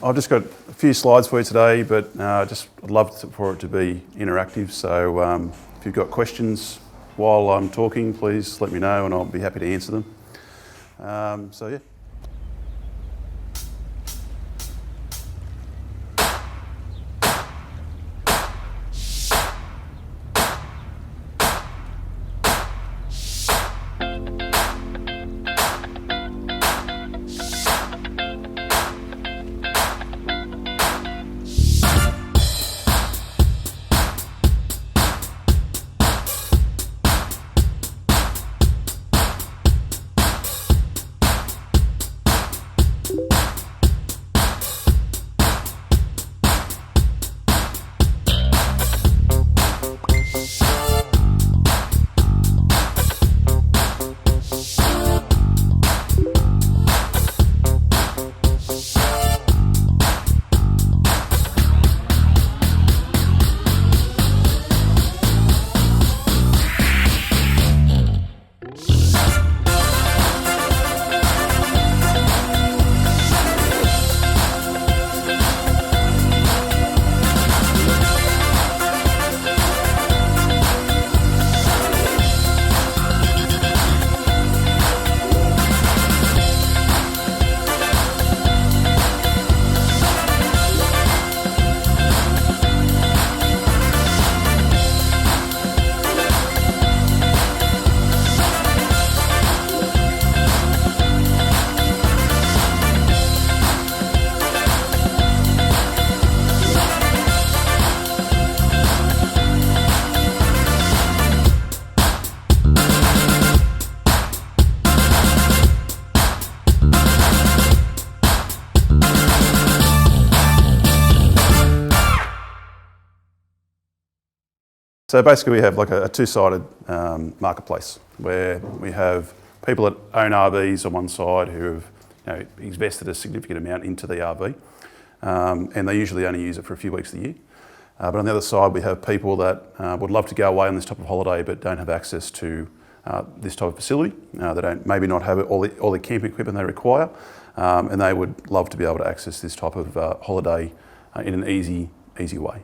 I've just got a few slides for you today, but I'd love for it to be interactive. So if you've got questions while I'm talking, please let me know and I'll be happy to answer them. Yeah. So basically we have like a two-sided marketplace where we have people that own RVs on one side who have invested a significant amount into the RV and they usually only use it for a few weeks of the year. But on the other side we have people that would love to go away on this type of holiday but don't have access to this type of facility. They don't maybe not have all the camping equipment they require and they would love to be able to access this type of holiday in an easy way.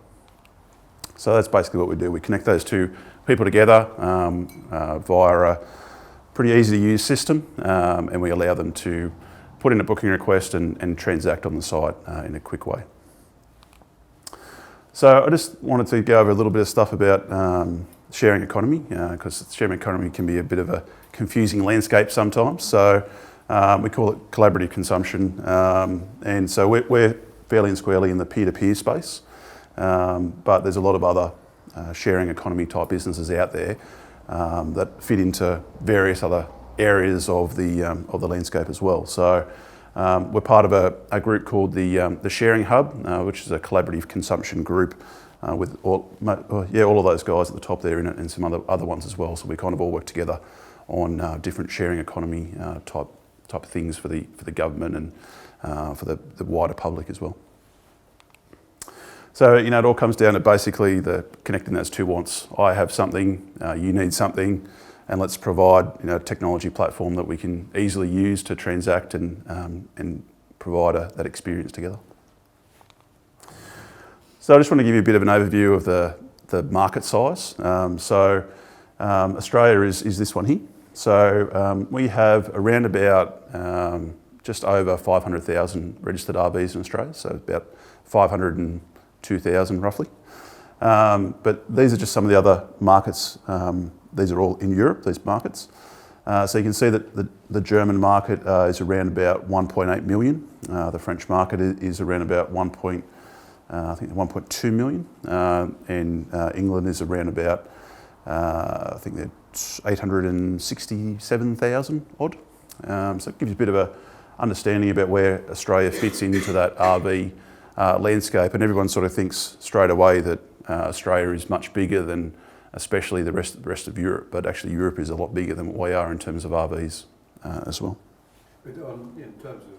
So that's basically what we do. We connect those two people together via a pretty easy to use system and we allow them to put in a booking request and transact on the site in a quick way. So I just wanted to go over a little bit of stuff about sharing economy because sharing economy can be a bit of a confusing landscape sometimes. So we call it collaborative consumption and so we're fairly and squarely in the peer-to-peer space. But there's a lot of other sharing economy type businesses out there that fit into various other areas of the landscape as well. So we're part of a group called the Sharing Hub, which is a collaborative consumption group with all of those guys at the top there in it and some other ones as well. So we kind of all work together on different sharing economy type of things for the government and for the wider public as well. So, it all comes down to basically connecting those two wants. I have something, you need something, and let's provide a technology platform that we can easily use to transact and provide that experience together. So I just want to give you a bit of an overview of the market size. Australia is this one here. So we have around about just over 500,000 registered RVs in Australia, so about 502,000 roughly. But these are just some of the other markets. These are all in Europe, these markets. So you can see that the German market is around about 1.8 million. The French market is around about 1.2 million. And England is around about, I think they're 867,000 odd. So it gives you a bit of a understanding about where Australia fits into that RV landscape, and everyone sort of thinks straight away that Australia is much bigger than especially the rest of Europe, but actually Europe is a lot bigger than what we are in terms of RVs as well. But in terms of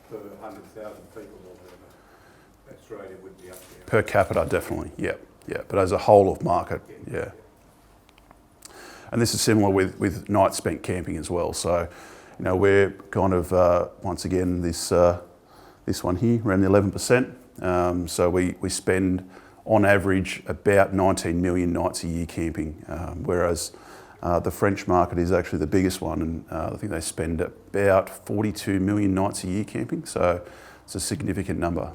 per 100,000 people or whatever, Australia would be up there. Per capita, definitely, yeah. But as a whole of market, yeah. And this is similar with nights spent camping as well. So, we're kind of once again this this one here, around the 11%. So we spend on average about 19 million nights a year camping, whereas the French market is actually the biggest one, and I think they spend about 42 million nights a year camping, so it's a significant number.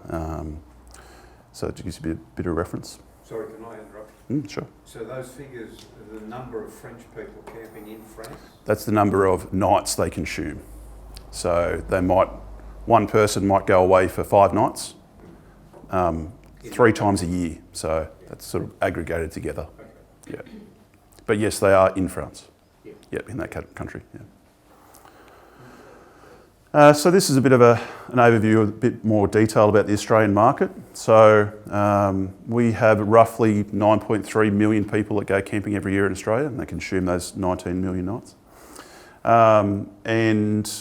So to give you a bit of reference. Sorry, can I interrupt? Sure. So those figures are the number of French people camping in France? That's the number of nights they consume. So one person might go away for 5 nights, 3 times a year. So that's sort of aggregated together. Okay. Yeah. But yes, they are in France. Yep, in that country. Yeah. So this is a bit of an overview, a bit more detail about the Australian market. So we have roughly 9.3 million people that go camping every year in Australia, and they consume those 19 million nights. And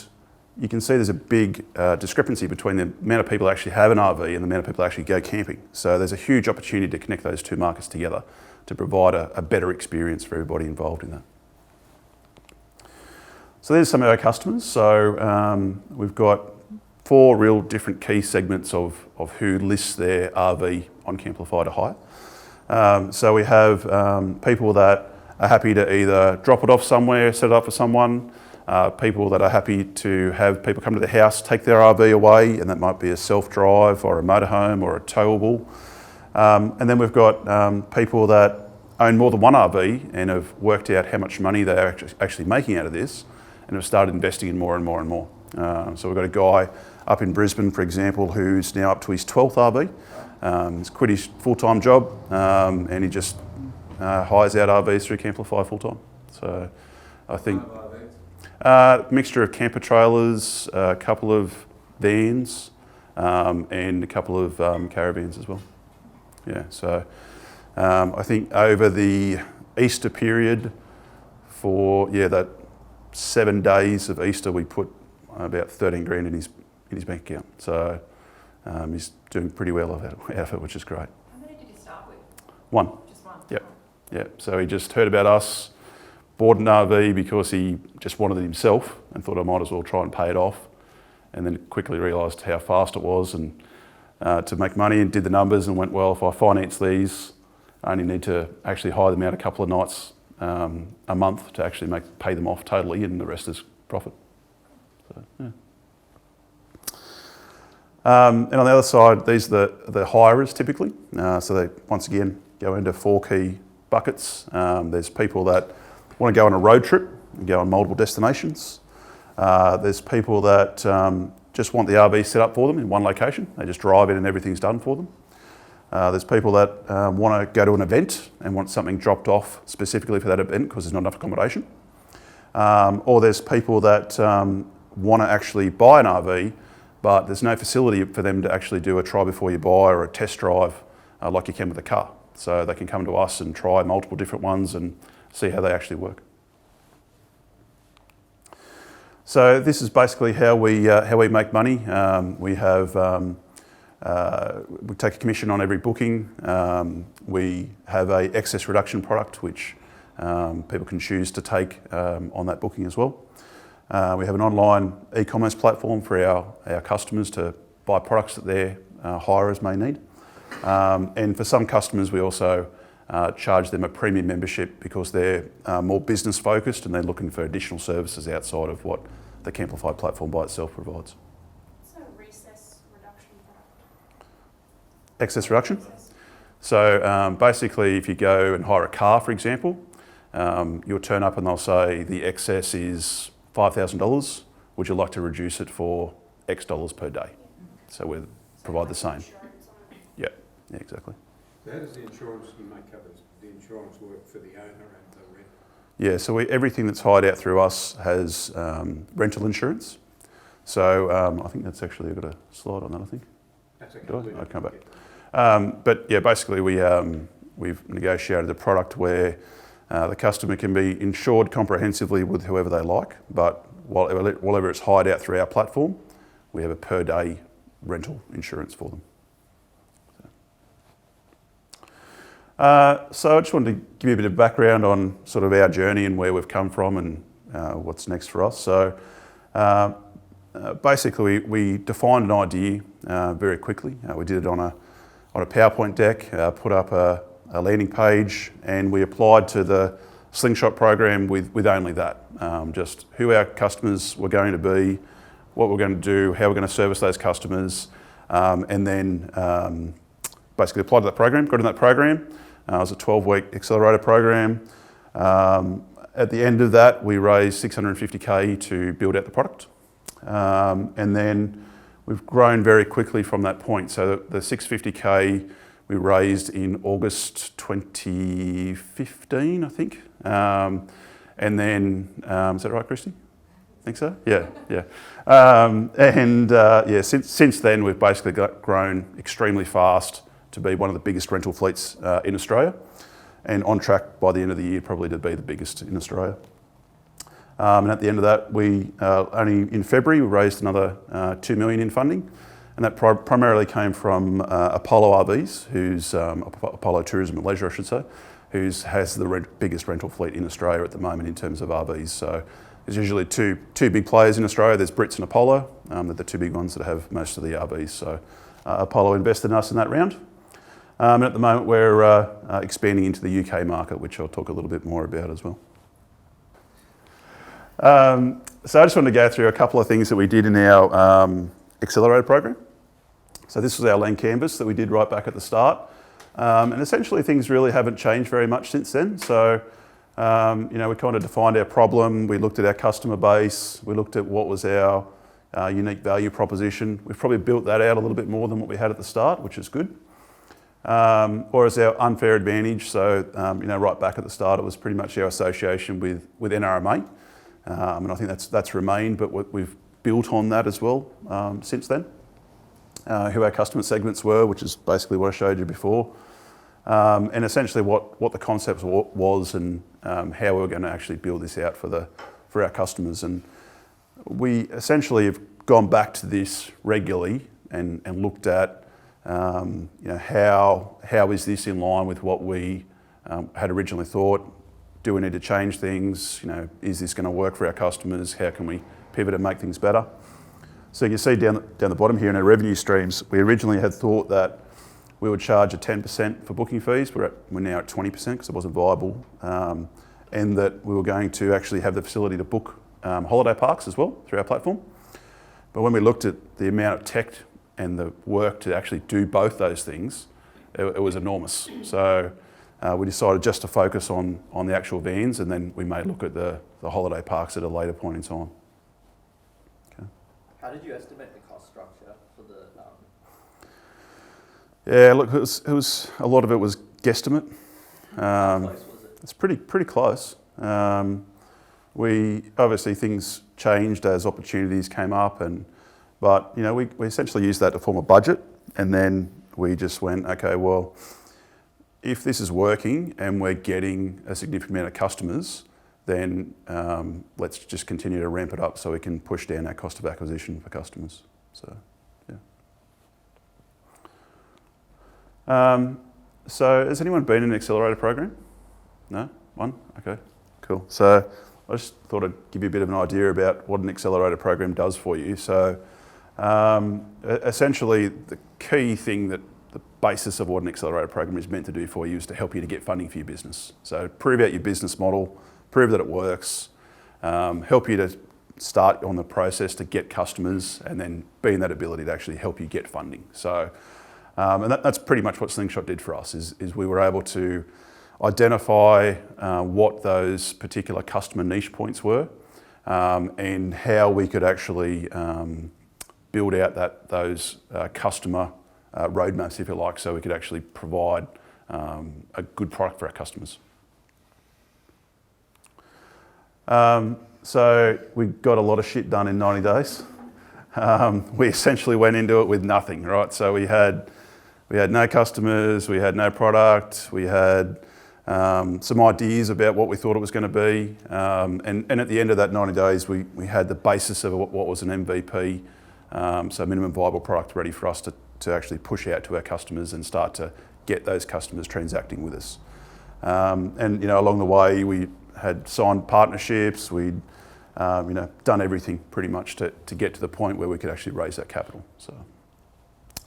you can see there's a big discrepancy between the amount of people that actually have an RV and the amount of people that actually go camping. So there's a huge opportunity to connect those two markets together to provide a better experience for everybody involved in that. So there's some of our customers. So we've got 4 real different key segments of who lists their RV on Camplify to hire. So we have people that are happy to either drop it off somewhere, set it up for someone, people that are happy to have people come to the house, take their RV away, and that might be a self-drive or a motorhome or a towable. And then we've got people that own more than one RV and have worked out how much money they're actually making out of this and have started investing in more and more and more. So we've got a guy up in Brisbane, for example, who's now up to his 12th RV. He's quit his full-time job and he just hires out RVs through Camplify full-time. So I think mixture of camper trailers, a couple of vans and a couple of caravans as well. Yeah, so I think over the Easter period for that 7 days of Easter, we put about 13 grand in his bank account. So he's doing pretty well out of it, which is great. How many did you start with? 1. Just 1? Yep. Yeah. So he just heard about us, bought an RV because he just wanted it himself and thought I might as well try and pay it off, and then quickly realised how fast it was and to make money, and did the numbers and went, well, if I finance these, I only need to actually hire them out a couple of nights a month to actually pay them off totally, and the rest is profit. So, yeah. And on the other side, these are the hirers typically. So they, once again, go into 4 key buckets. There's people that want to go on a road trip and go on multiple destinations. There's people that just want the RV set up for them in one location. They just drive in and everything's done for them. There's people that want to go to an event and want something dropped off specifically for that event because there's not enough accommodation. Or there's people that want to actually buy an RV, but there's no facility for them to actually do a try before you buy or a test drive like you can with a car. So they can come to us and try multiple different ones and see how they actually work. So this is basically how we make money. We take a commission on every booking. We have an excess reduction product which people can choose to take on that booking as well. We have an online e-commerce platform for our customers to buy products that their hirers may need. And for some customers we also charge them a premium membership because they're more business focused and they're looking for additional services outside of what the Camplify platform by itself provides. So recess reduction product? Excess reduction? So basically if you go and hire a car, for example, you'll turn up and they'll say the excess is $5,000. Would you like to reduce it for X dollars per day? So we provide the same. Yeah, exactly. So how does the insurance, you may cover this, the insurance work for the owner and the rent? Yeah, so everything that's hired out through us has rental insurance. So I think that's actually, I've got a slide on that, I think. That's okay. Do I? I'll come back. But yeah, basically we've negotiated a product where the customer can be insured comprehensively with whoever they like, but whatever it's hired out through our platform, we have a per day rental insurance for them. So I just wanted to give you a bit of background on sort of our journey and where we've come from and what's next for us. So basically we defined an idea very quickly. We did it on a PowerPoint deck, put up a landing page, and we applied to the Slingshot program with only that. Just who our customers were going to be, what we're going to do, how we're going to service those customers, and then basically applied to that program, got in that program. It was a 12-week accelerator program. At the end of that, we raised $650K to build out the product. And then we've grown very quickly from that point. So the $650K we raised in August 2015, I think. And then, is that right, Christy? Think so? Yeah. Since then we've basically grown extremely fast to be one of the biggest rental fleets in Australia, and on track by the end of the year probably to be the biggest in Australia. And at the end of that, we only in February we raised another $2 million in funding, and that primarily came from Apollo RVs, who's Apollo Tourism and Leisure, I should say, who has the biggest rental fleet in Australia at the moment in terms of RVs. So there's usually two big players in Australia. There's Brits and Apollo. They're the two big ones that have most of the RVs. So Apollo invested in us in that round. And at the moment we're expanding into the UK market, which I'll talk a little bit more about as well. So I just wanted to go through a couple of things that we did in our Accelerator program. So this was our land canvas that we did right back at the start. And essentially things really haven't changed very much since then. So, we kind of defined our problem. We looked at our customer base. We looked at what was our unique value proposition. We've probably built that out a little bit more than what we had at the start, which is good. Or as our unfair advantage. So, right back at the start, it was pretty much our association with NRMA. And I think that's remained, but we've built on that as well since then. Who our customer segments were, which is basically what I showed you before. And essentially what the concept was and how we were going to actually build this out for our customers. And we essentially have gone back to this regularly and looked at how is this in line with what we had originally thought. Do we need to change things? Is this going to work for our customers? How can we pivot and make things better? So you can see down the bottom here in our revenue streams, we originally had thought that we would charge a 10% for booking fees. We're now at 20% because it wasn't viable, and that we were going to actually have the facility to book holiday parks as well through our platform. But when we looked at the amount of tech and the work to actually do both those things, it was enormous. So we decided just to focus on the actual vans, and then we may look at the holiday parks at a later point in time. Okay. How did you estimate the cost structure for the? Yeah, look, it was a lot of it was guesstimate. How close was it? It's pretty close. We obviously things changed as opportunities came up, but we essentially used that to form a budget, and then we just went, okay, well, if this is working and we're getting a significant amount of customers, then let's just continue to ramp it up so we can push down our cost of acquisition for customers. So, yeah. So has anyone been in an Accelerator program? No? One? Okay, cool. So I just thought I'd give you a bit of an idea about what an Accelerator program does for you. So essentially the key thing that the basis of what an Accelerator program is meant to do for you is to help you to get funding for your business. So prove out your business model, prove that it works, help you to start on the process to get customers, and then be in that ability to actually help you get funding. So, and that's pretty much what Slingshot did for us, is we were able to identify what those particular customer niche points were, and how we could actually build out those customer roadmaps, if you like, so we could actually provide a good product for our customers. So we got a lot of shit done in 90 days. We essentially went into it with nothing, right? So we had no customers, we had no product, we had some ideas about what we thought it was going to be, and at the end of that 90 days, we had the basis of what was an MVP, so minimum viable product ready for us to actually push out to our customers and start to get those customers transacting with us. And along the way, we had signed partnerships, we'd done everything pretty much to get to the point where we could actually raise that capital. So,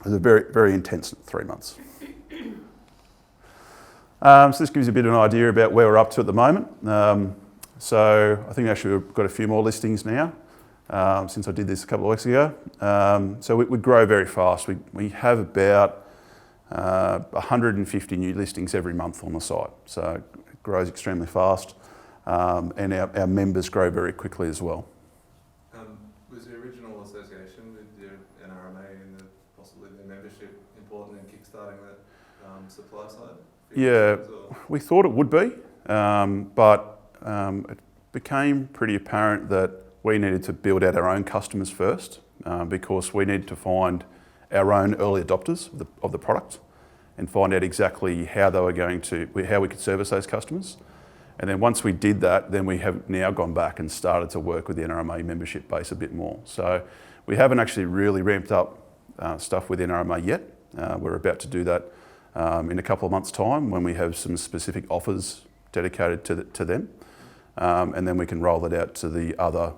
It was a very, very intense 3 months. So this gives you a bit of an idea about where we're up to at the moment. So I think actually we've got a few more listings now since I did this a couple of weeks ago. So we grow very fast. We have about 150 new listings every month on the site. So it grows extremely fast, and our members grow very quickly as well. Was the original association with the NRMA and possibly the membership important in kickstarting that supply side? Yeah, we thought it would be, but it became pretty apparent that we needed to build out our own customers first because we needed to find our own early adopters of the product and find out exactly how they were how we could service those customers. And then once we did that, then we have now gone back and started to work with the NRMA membership base a bit more. So we haven't actually really ramped up stuff with NRMA yet. We're about to do that in a couple of months' time when we have some specific offers dedicated to them. And then we can roll it out to the other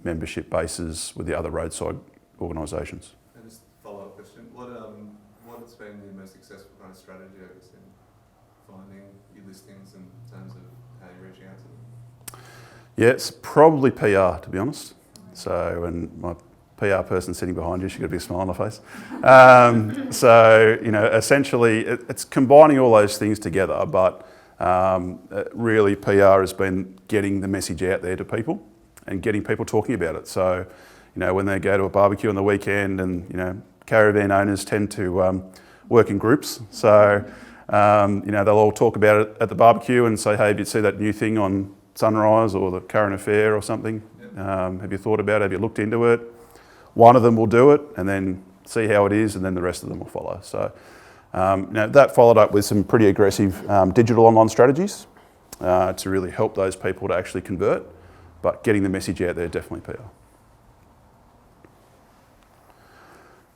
membership bases with the other roadside organisations. And just a follow-up question, what has been the most successful kind of strategy I guess in finding your listings in terms of how you're reaching out to them? Yeah, it's probably PR, to be honest. So, and my PR person sitting behind you, she's got a big smile on her face. So, you know, essentially it's combining all those things together, but really PR has been getting the message out there to people and getting people talking about it. So, you know, when they go to a barbecue on the weekend and, you know, caravan owners tend to work in groups. So, you know, they'll all talk about it at the barbecue and say, hey, did you see that new thing on Sunrise or the Current Affair or something? Yep. Have you thought about it? Have you looked into it? One of them will do it and then see how it is, and then the rest of them will follow. So, you know, that followed up with some pretty aggressive digital online strategies to really help those people to actually convert, but getting the message out there, definitely PR.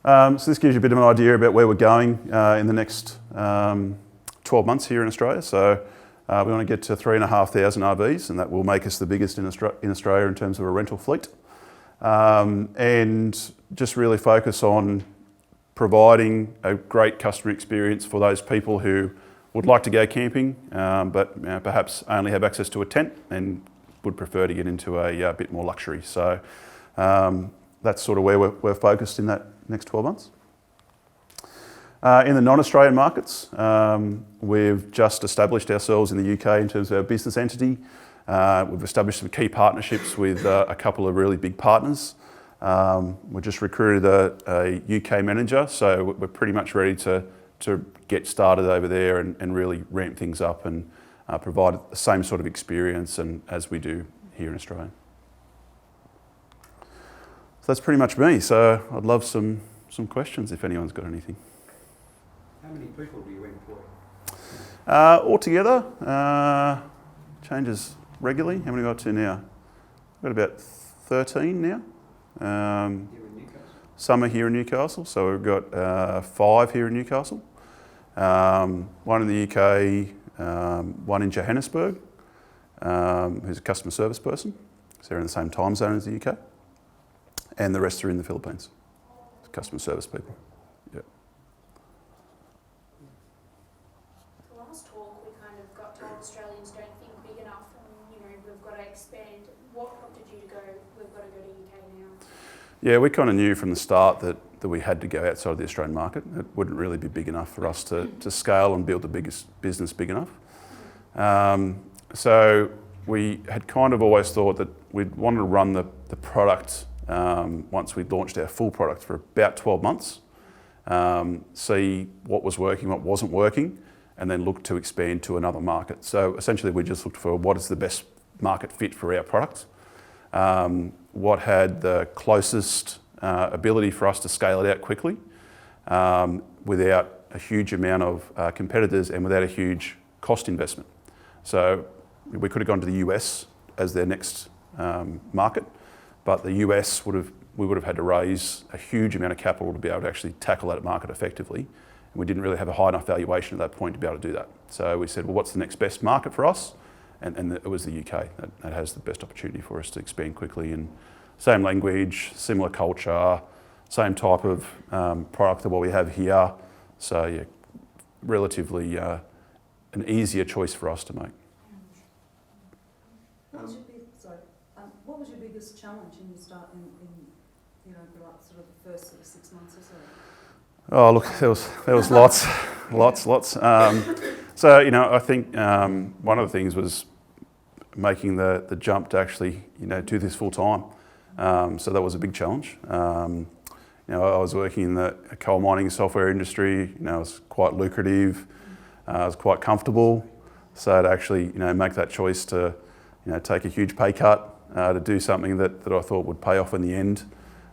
So this gives you a bit of an idea about where we're going in the next 12 months here in Australia. So we want to get to 3,500 RVs, and that will make us the biggest in Australia in terms of a rental fleet. And just really focus on providing a great customer experience for those people who would like to go camping, but you know, perhaps only have access to a tent and would prefer to get into a bit more luxury. So that's sort of where we're focused in that next 12 months. In the non-Australian markets, we've just established ourselves in the UK in terms of our business entity. We've established some key partnerships with a couple of really big partners. We just recruited a UK manager, so we're pretty much ready to get started over there and really ramp things up and provide the same sort of experience as we do here in Australia. So that's pretty much me. So I'd love some questions if anyone's got anything. How many people do you employ? Altogether, changes regularly. How many have we got to now? We've got about 13 now. Here in Newcastle? Some are here in Newcastle, so we've got 5 here in Newcastle. One in the UK, one in Johannesburg, who's a customer service person, so they're in the same time zone as the UK. And the rest are in the Philippines, customer service people. Yeah. The last talk, we kind of got told Australians don't think big enough and, you know, we've got to expand. What prompted you to go, we've got to go to UK now? Yeah, we kind of knew from the start that we had to go outside of the Australian market. It wouldn't really be big enough for us to scale and build the biggest business big enough. So we had kind of always thought that we'd wanted to run the product once we'd launched our full product for about 12 months, see what was working, what wasn't working, and then look to expand to another market. So essentially we just looked for what is the best market fit for our product, what had the closest ability for us to scale it out quickly without a huge amount of competitors and without a huge cost investment. So we could have gone to the US as their next market, but the US we would have had to raise a huge amount of capital to be able to actually tackle that market effectively. And we didn't really have a high enough valuation at that point to be able to do that. So we said, well, what's the next best market for us? And it was the UK. That has the best opportunity for us to expand quickly. And same language, similar culture, same type of product that what we have here. So yeah, relatively an easier choice for us to make. What was your biggest challenge in your start in the like sort of the first sort of 6 months or so? Oh look, there was lots. So I think one of the things was making the jump to actually do this full time. So that was a big challenge. I was working in the coal mining software industry. It was quite lucrative. I was quite comfortable. So to actually make that choice to take a huge pay cut to do something that I thought would pay off in the end,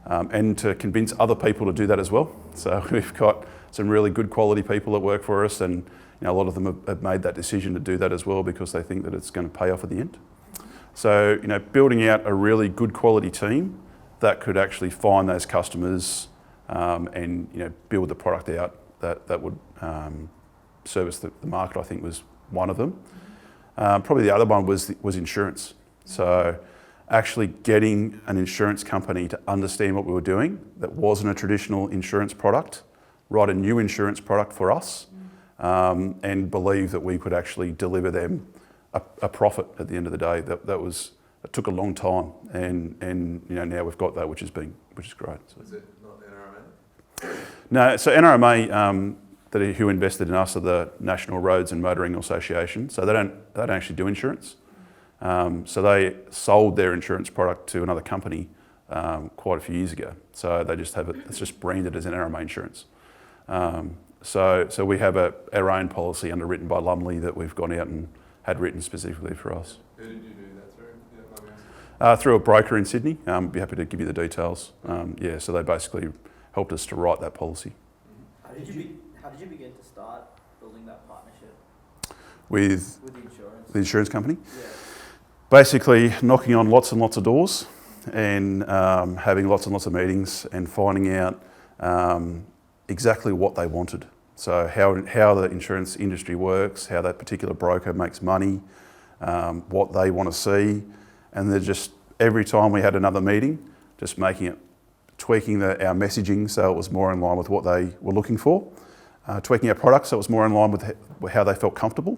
and to convince other people to do that as well. So we've got some really good quality people that work for us, and a lot of them have made that decision to do that as well because they think that it's going to pay off at the end. So building out a really good quality team that could actually find those customers and build the product out that would service the market, I think was one of them. Probably the other one was insurance. So actually getting an insurance company to understand what we were doing that wasn't a traditional insurance product, write a new insurance product for us, and believe that we could actually deliver them a profit at the end of the day. It took a long time, and now we've got that, which is great. So. Is it not NRMA? No, so NRMA, who invested in us, are the National Roads and Motoring Association. So they don't actually do insurance. So they sold their insurance product to another company quite a few years ago. So they just have it's just branded as NRMA insurance. So we have our own policy underwritten by Lumley that we've gone out and had written specifically for us. Who did you do that through? Yeah, let me ask. Through a broker in Sydney. Be happy to give you the details. So they basically helped us to write that policy. How did you begin to start building that partnership With the insurance? the insurance company? Yeah. Basically knocking on lots and lots of doors and having lots and lots of meetings and finding out exactly what they wanted. So how the insurance industry works, how that particular broker makes money, what they want to see, and then just every time we had another meeting, just tweaking our messaging so it was more in line with what they were looking for, tweaking our products so it was more in line with how they felt comfortable,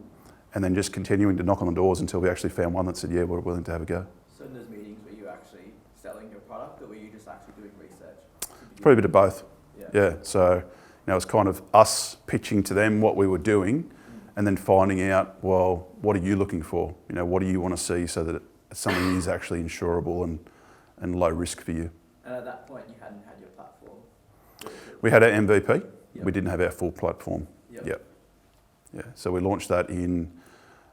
and then just continuing to knock on the doors until we actually found one that said, yeah, we're willing to have a go. So in those meetings, were you actually selling your product, or were you just actually doing research? Probably a bit of both. Yeah. So it's kind of us pitching to them what we were doing, and then finding out, well, what are you looking for? What do you want to see so that something is actually insurable and low risk for you? And at that point, you hadn't had your platform. We had our MVP. Yep. We didn't have our full platform. Yep. Yeah. So we launched that in,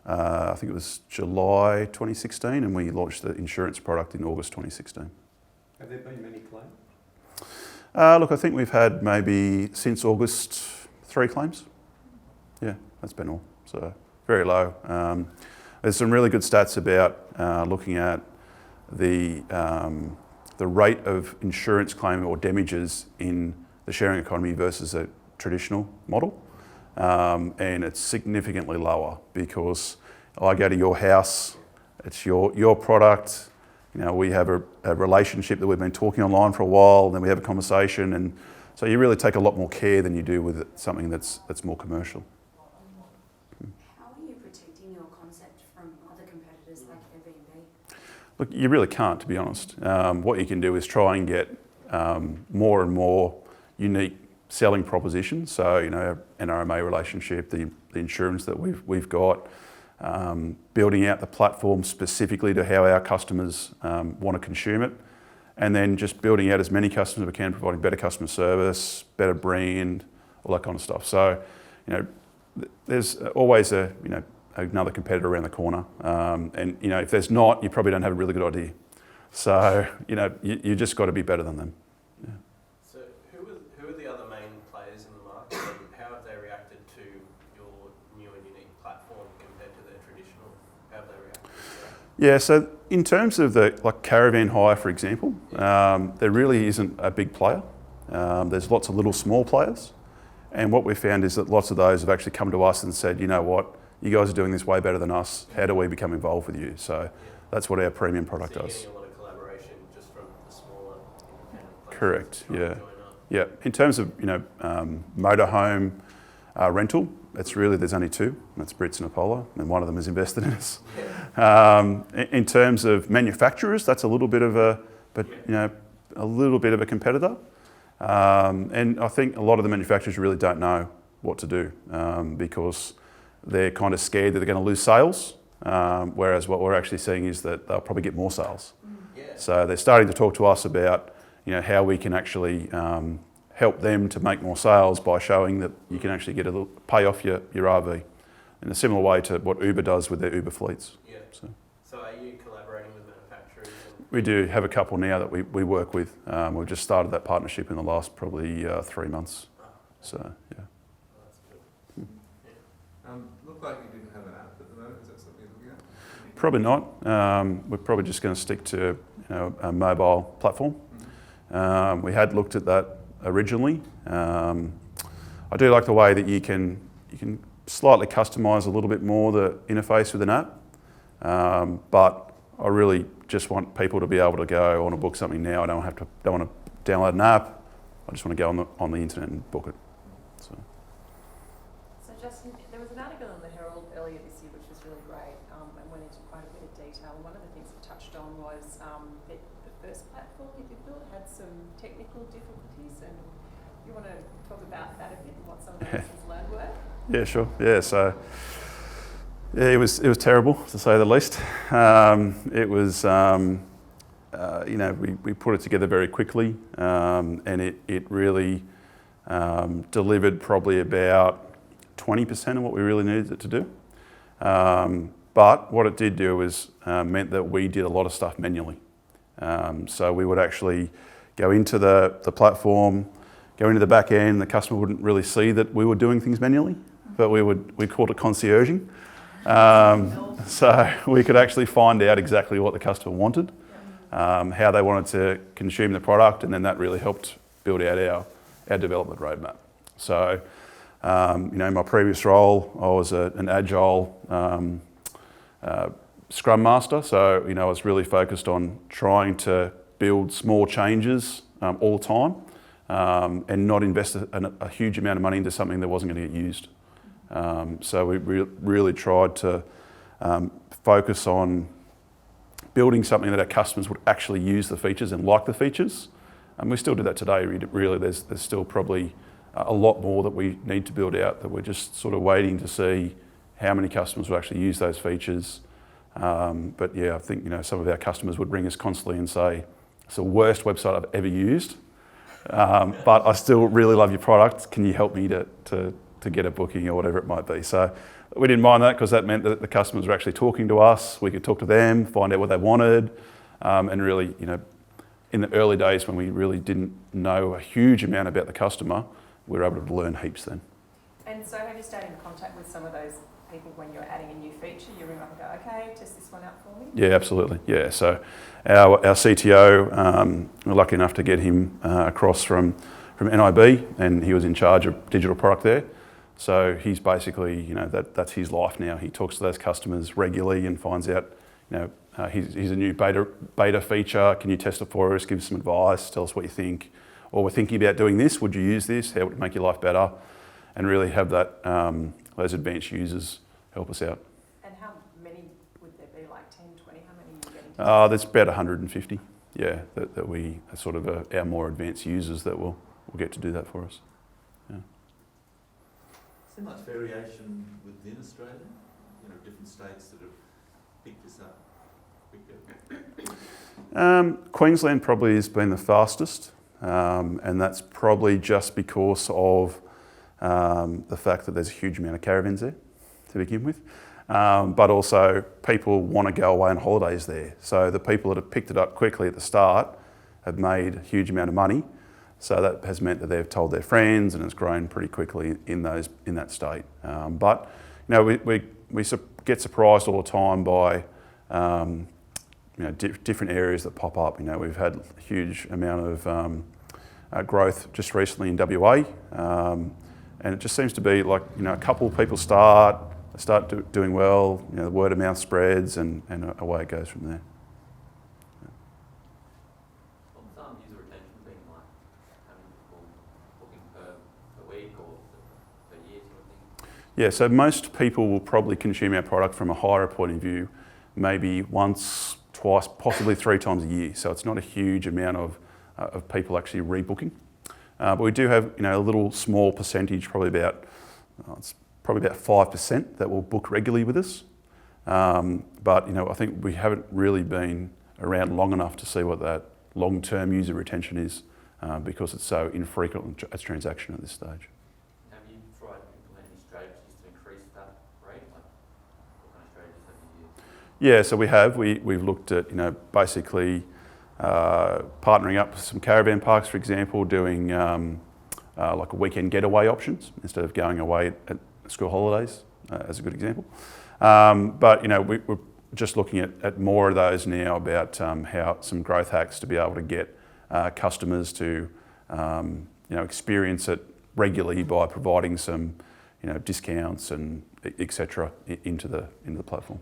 I think it was July 2016, and we launched the insurance product in August 2016. Have there been many claims? Look, I think we've had maybe since August 3 claims. Yeah, that's been all. So very low. There's some really good stats about looking at the rate of insurance claim or damages in the sharing economy versus a traditional model. And it's significantly lower because I go to your house, it's your product. We have a relationship that we've been talking online for a while, and then we have a conversation, and so you really take a lot more care than you do with something that's more commercial. How are you protecting your concept from other competitors like Airbnb? Look, you really can't, to be honest. What you can do is try and get more and more unique selling propositions. So, NRMA relationship, the insurance that we've got, building out the platform specifically to how our customers want to consume it, and then just building out as many customers as we can, providing better customer service, better brand, all that kind of stuff. So, there's always another competitor around the corner, and if there's not, you probably don't have a really good idea. So, you just got to be better than them. Yeah. So who are the other main players in the market, and how have they reacted to your new and unique platform compared to their traditional? How have they reacted to that? Yeah, so in terms of like caravan hire, for example, there really isn't a big player. There's lots of little small players, and what we've found is that lots of those have actually come to us and said, you know what, you guys are doing this way better than us. How do we become involved with you? So that's what our premium product So you're does. getting a lot of collaboration just from the smaller independent players. Correct, trying to yeah. join Yeah. In terms of motorhome rental, it's really there's only two. That's Brits and Apollo, and one of them is invested in us. In terms of manufacturers, that's a little bit of a competitor. And I think a lot of the manufacturers really don't know what to do because they're kind of scared that they're going to lose sales. Whereas what we're actually seeing is that they'll probably get more sales. So they're starting to talk to us about how we can actually help them to make more sales by showing that you can actually get a little pay off your RV in a similar way to what Uber does with their Uber fleets. Yeah. So are you collaborating with manufacturers? We do have a couple now that we work with. We've just started that partnership in the last probably 3 months. So yeah. That's good. Looked like you didn't have an app at the moment. Is that something you're looking at? Probably not. We're probably just going to stick to a mobile platform. We had looked at that originally. I do like the way that you can slightly customise a little bit more the interface with an app, but I really just want people to be able to go, I want to book something now. I don't want to download an app. I just want to go on the internet and book it. So Justin, there was an article in the Herald earlier this year which was really great and went into quite a bit of detail. And one of the things it touched on was that the first platform that you built had some technical difficulties, and you want to talk about that a bit and what some of the lessons learned were? Yeah, sure. Yeah, so it was terrible to say the least. It was we put it together very quickly, and it really delivered probably about 20% of what we really needed it to do. But what it did do was meant that we did a lot of stuff manually. So we would actually go into the platform, go into the back end. The customer wouldn't really see that we were doing things manually, but we called it concierging. So we could actually find out exactly what the customer wanted, how they wanted to consume the product, and then that really helped build out our development roadmap. So, in my previous role, I was an agile Scrum Master. So, I was really focused on trying to build small changes all the time and not invest a huge amount of money into something that wasn't going to get used. So we really tried to focus on building something that our customers would actually use the features and like the features. And we still do that today. Really, there's still probably a lot more that we need to build out, that we're just sort of waiting to see how many customers will actually use those features. But yeah, I think some of our customers would ring us constantly and say, it's the worst website I've ever used, but I still really love your product. Can you help me to get a booking or whatever it might be? So we didn't mind that because that meant that the customers were actually talking to us. We could talk to them, find out what they wanted, and really, in the early days when we really didn't know a huge amount about the customer, we were able to learn heaps then. And so have you stayed in contact with some of those people when you're adding a new feature? You ring up and go, okay, test this one out for me? Yeah, absolutely. Yeah, so our CTO, we're lucky enough to get him across from NIB, and he was in charge of digital product there. So he's basically, that's his life now. He talks to those customers regularly and finds out, here's a new beta feature. Can you test it for us? Give us some advice. Tell us what you think. Or we're thinking about doing this. Would you use this? How would it make your life better? And really have that those advanced users help us out. And how many would there be? Like 10, 20? How many are you getting? There's about 150. Yeah, that we are sort of our more advanced users that will get to do that for us. Yeah. Is there much variation within Australia? Different states that have picked this up quicker? Queensland probably has been the fastest, and that's probably just because of the fact that there's a huge amount of caravans there to begin with, but also people want to go away on holidays there. So the people that have picked it up quickly at the start have made a huge amount of money. So that has meant that they've told their friends, and it's grown pretty quickly in that state. But we get surprised all the time by different areas that pop up. We've had a huge amount of growth just recently in WA, and it just seems to be like a couple of people start doing well. The word of mouth spreads, and away it goes from there. User retention being like having people Yeah, so most people will probably consume our product from a hire point of view, maybe once, twice, possibly 3 times a year. So it's not a huge amount of people actually rebooking. But we do have, a little small percentage, probably about 5% that will book regularly with us. But I think we haven't really been around long enough to see what that long-term user retention is, because it's so infrequent as transaction at this stage. Have you tried implementing strategies to increase that rate? Like, what kind of strategies have you used? Yeah, so we have. We've looked at, basically partnering up with some caravan parks, for example, doing like a weekend getaway options instead of going away at school holidays, as a good example. But we're just looking at more of those now about how some growth hacks to be able to get customers to experience it regularly by providing some discounts and etc. into the platform.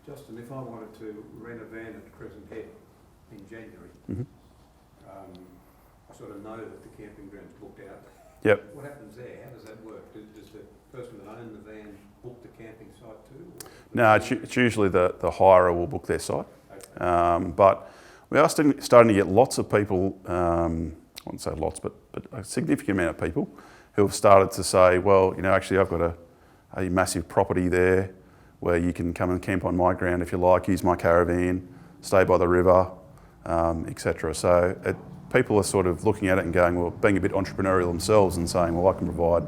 Justin, if I wanted to rent a van at Crescent Head in January, Mm-hmm. I sort of know that the camping ground's booked out. Yep. What happens there? How does that work? Does the person that owns the van book the camping site too? No, it's usually the hirer will book their site. Okay. But we are starting to get lots of people, I wouldn't say lots, but a significant amount of people who have started to say, well, actually I've got a massive property there where you can come and camp on my ground if you like, use my caravan, stay by the river, etc. So people are sort of looking at it and going, well, being a bit entrepreneurial themselves and saying, well, I can provide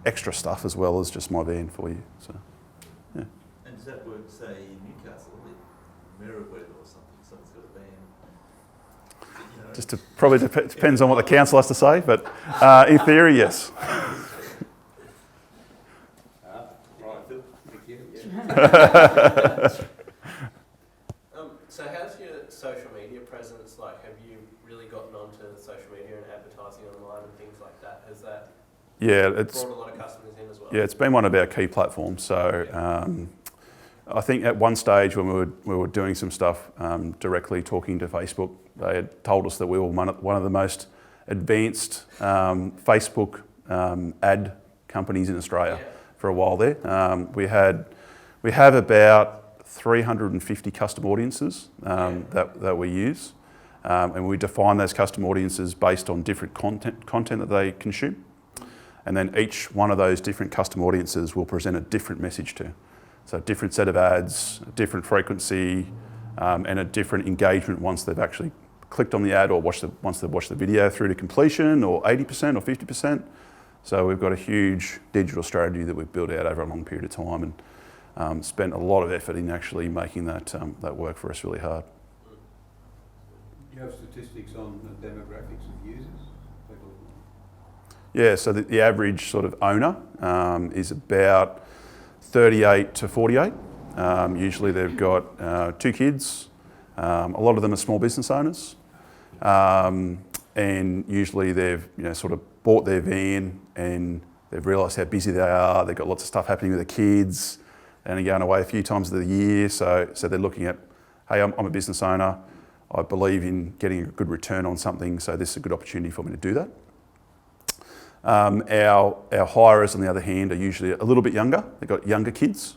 extra stuff as well as just my van for you. So, yeah. And does that work, say, in Newcastle, in Merriweather or something, someone's got a van? Just probably depends on what the council has to say, but in theory, yes. So how's your social media presence like? Have you really gotten onto social media and advertising online and things like that? Has that brought a lot of customers in as well? Yeah, it's been one of our key platforms. So I think at one stage when we were doing some stuff directly talking to Facebook, they had told us that we were one of the most advanced Facebook ad companies in Australia for a while there. We have about 350 custom audiences that we use, and we define those custom audiences based on different content that they consume, and then each one of those different custom audiences will present a different message to. So a different set of ads, a different frequency, and a different engagement once they've actually clicked on the ad or once they've watched the video through to completion, or 80% or 50%. So we've got a huge digital strategy that we've built out over a long period of time, and spent a lot of effort in actually making that work for us really hard. Do you have statistics on the demographics of users? Yeah, so the average sort of owner is about 38 to 48. Usually they've got 2 kids. A lot of them are small business owners, and usually they've sort of bought their van and they've realised how busy they are. They've got lots of stuff happening with the kids, and they're going away a few times of the year. So they're looking at, hey, I'm a business owner. I believe in getting a good return on something, so this is a good opportunity for me to do that. Our hirers, on the other hand, are usually a little bit younger. They've got younger kids,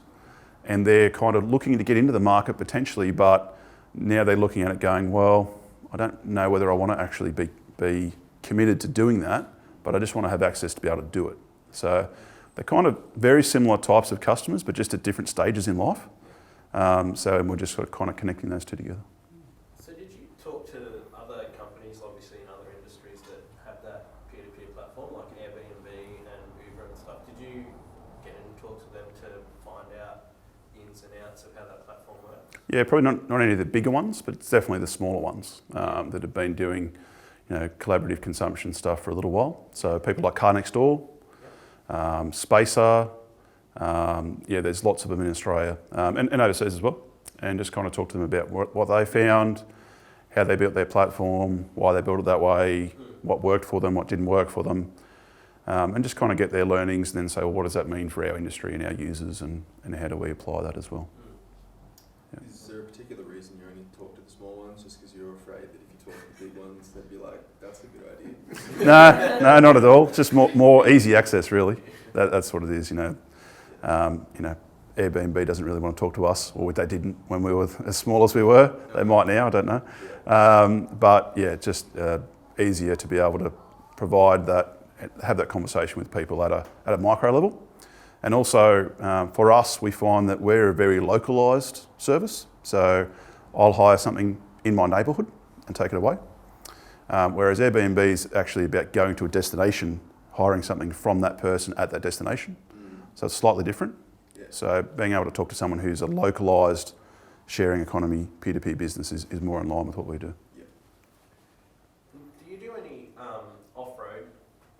and they're kind of looking to get into the market potentially, but now they're looking at it going, well, I don't know whether I want to actually be committed to doing that, but I just want to have access to be able to do it. So they're kind of very similar types of customers, but just at different stages in life. So we're just sort of kind of connecting those two together. So did you talk to other companies, obviously in other industries, that have that peer-to-peer platform, like Airbnb and Uber and stuff? Did you get in and talk to them to find out the ins and outs of how that platform works? Yeah, probably not any of the bigger ones, but it's definitely the smaller ones that have been doing collaborative consumption stuff for a little while. So people like Car Next Door, Spacer, there's lots of them in Australia and overseas as well, and just kind of talk to them about what they found, how they built their platform, why they built it that way, what worked for them, what didn't work for them, and just kind of get their learnings and then say, well, what does that mean for our industry and our users, and how do we apply that as well? Is there a particular reason you only talk to the small ones, just just because you're afraid that if you talk to the big ones, they'd be like, that's a good idea? No, not at all. Just more easy access, really. That's what it is, you know. Airbnb doesn't really want to talk to us, or they didn't when we were as small as we were. They might now, I don't know. But yeah, just easier to be able to provide that, have that conversation with people at a micro level. And also for us, we find that we're a very localised service. So I'll hire something in my neighbourhood and take it away. Whereas Airbnb is actually about going to a destination, hiring something from that person at that destination. So it's slightly different. So being able to talk to someone who's a localised sharing economy, peer-to-peer business is more in line with what we do. Do you do any off-road?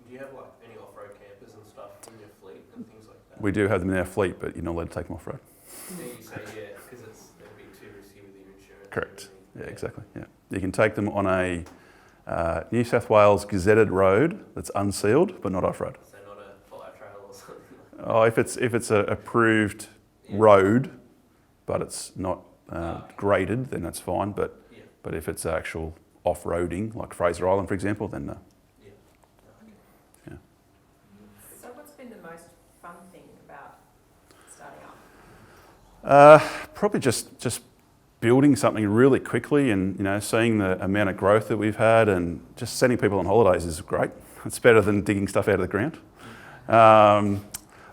Do you have like any off-road campers and stuff in your fleet and things like that? We do have them in our fleet, but you're not allowed to take them off-road. You say because it'd be too risky with your insurance. Correct. Yeah, exactly. Yeah, you can take them on a New South Wales gazetted road that's unsealed, but not off-road. So not a fire trail or something. Oh, if it's a approved road, but it's not graded, then that's fine. But if it's actual off-roading, like Fraser Island, for example, then no. So what's been the most fun thing about starting up? Probably just building something really quickly, and seeing the amount of growth that we've had, and just sending people on holidays is great. It's better than digging stuff out of the ground.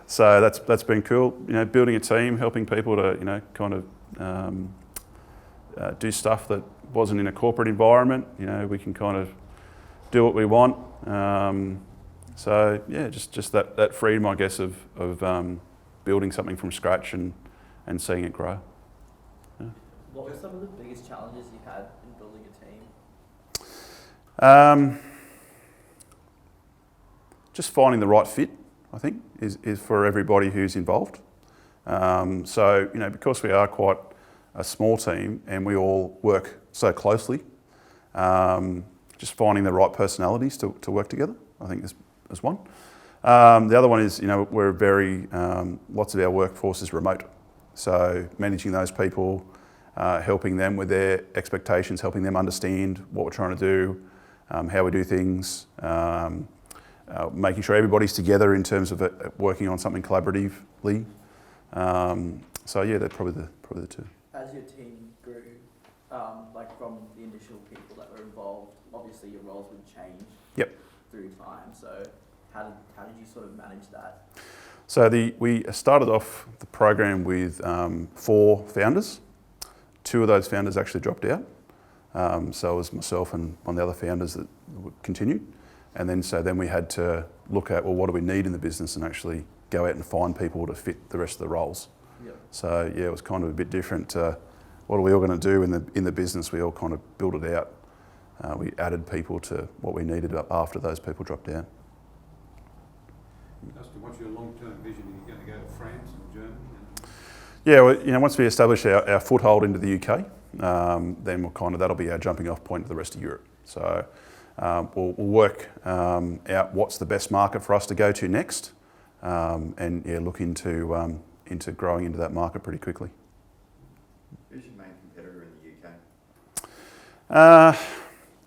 So that's been cool. Building a team, helping people to kind of do stuff that wasn't in a corporate environment. We can kind of do what we want. So yeah, just that freedom, I guess, of building something from scratch and seeing it grow. Yeah. What were some of the biggest challenges you had in building a team? Just finding the right fit, I think, is for everybody who's involved. So, because we are quite a small team and we all work so closely, just finding the right personalities to work together, I think is one. The other one is, we're very, lots of our workforce is remote. So managing those people, helping them with their expectations, helping them understand what we're trying to do, how we do things, making sure everybody's together in terms of working on something collaboratively. So yeah, they're probably the two. As your team grew, like from the initial people that were involved, obviously your roles would change through time. So how did you sort of manage that? So we started off the program with 4 founders. 2 of those founders actually dropped out. So it was myself and one of the other founders that would continue. And then we had to look at, well, what do we need in the business, and actually go out and find people to fit the rest of the roles. Yep. So yeah, it was kind of a bit different. What are we all going to do in the business? We all kind of built it out. We added people to what we needed after those people dropped out. Justin, what's your long-term vision? Are you going to go to France and Germany? Yeah, well, once we establish our foothold into the UK, then that'll be our jumping off point to the rest of Europe. So we'll work out what's the best market for us to go to next, and look into growing into that market pretty quickly. Who's your main competitor in the UK?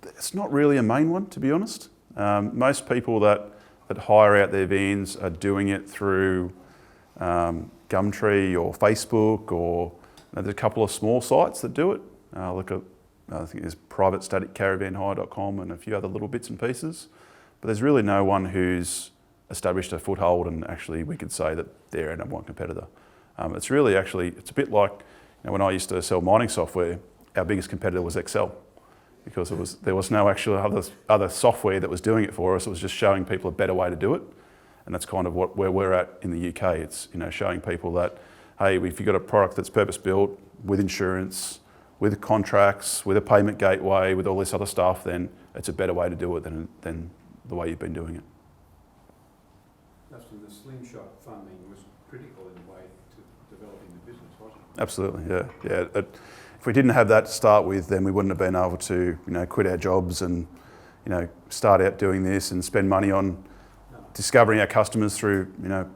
It's not really a main one, to be honest. Most people that hire out their vans are doing it through Gumtree or Facebook, or there's a couple of small sites that do it. I think there's privatestaticCaravanHire.com and a few other little bits and pieces. But there's really no one who's established a foothold and actually we could say that they're our #1 competitor. It's really it's a bit like when I used to sell mining software, our biggest competitor was Excel, because there was no actual other software that was doing it for us. It was just showing people a better way to do it. And that's kind of where we're at in the UK. It's showing people that, hey, if you've got a product that's purpose-built with insurance, with contracts, with a payment gateway, with all this other stuff, then it's a better way to do it than the way you've been doing it. Justin, the Slingshot funding was critical in a way to developing the business, wasn't it? Absolutely, yeah. If we didn't have that to start with, then we wouldn't have been able to, quit our jobs and, start out doing this and spend money on discovering our customers through,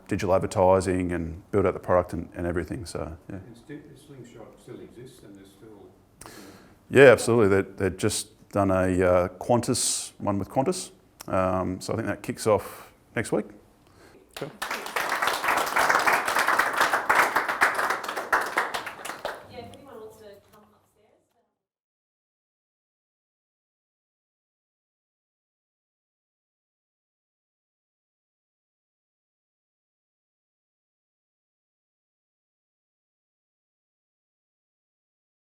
digital advertising and build out the product and everything. So yeah. And Slingshot still exists, and there's still. Yeah, absolutely. They've just done a Qantas, one with Qantas. So I think that kicks off next week. Cool.